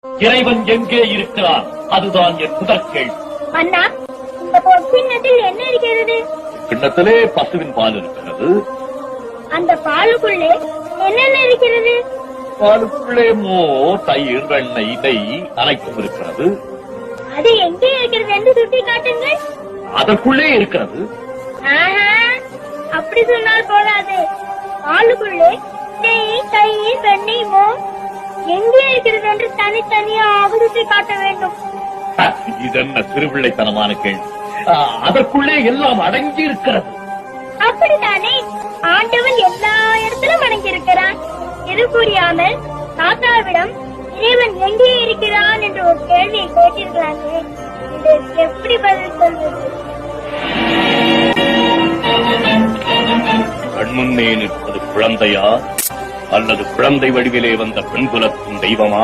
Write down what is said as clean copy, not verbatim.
இறைவன் எங்கே இருக்கிறான்? அதுதான் என் முதற் கேள்வி. அண்ணா, இந்த கிண்ணத்தில் என்ன இருக்கிறது? கிண்ணத்திலே பசுவின் பால் இருக்கிறது. அந்த பாலுக்குள்ளே என்னென்ன இருக்கிறது? பாலுக்குள்ளே மோர், தயிர், வெண்ணெய், நெய் அனைத்தும் இருக்கிறது. அது எங்கே இருக்கிறது என்று சுட்டி காட்டுங்கள். அதற்குள்ளே இருக்கிறது. ஆஹா, அப்படி சொன்னால் போதாது. பாலுக்குள்ளே நெய், தயிர், வெண்ணெய், மோர் எங்கே இருக்கிறது என்று தனித்தனியாக சுட்டி காட்ட வேண்டும். இதென்ன திருவிள்ளைத்தனமான கேள்வி? அதற்குள்ளே எல்லாம் அடங்கி இருக்கிறது. அப்படித்தானே, ஆண்டவன் எல்லா இடத்திலும் அடங்கியிருக்கிறான். இது புரியாமல் தாத்தாவிடம் இறைவன் எங்கே இருக்கிறான் என்று ஒரு கேள்வியை கேட்டிருக்கலாமே. இதற்கு எப்படி பதில் சொல்வது? கண்முன்னே நிற்பது குழந்தையா அல்லது குழந்தை வடிவிலே வந்த பெண்குலத்தின் தெய்வமா?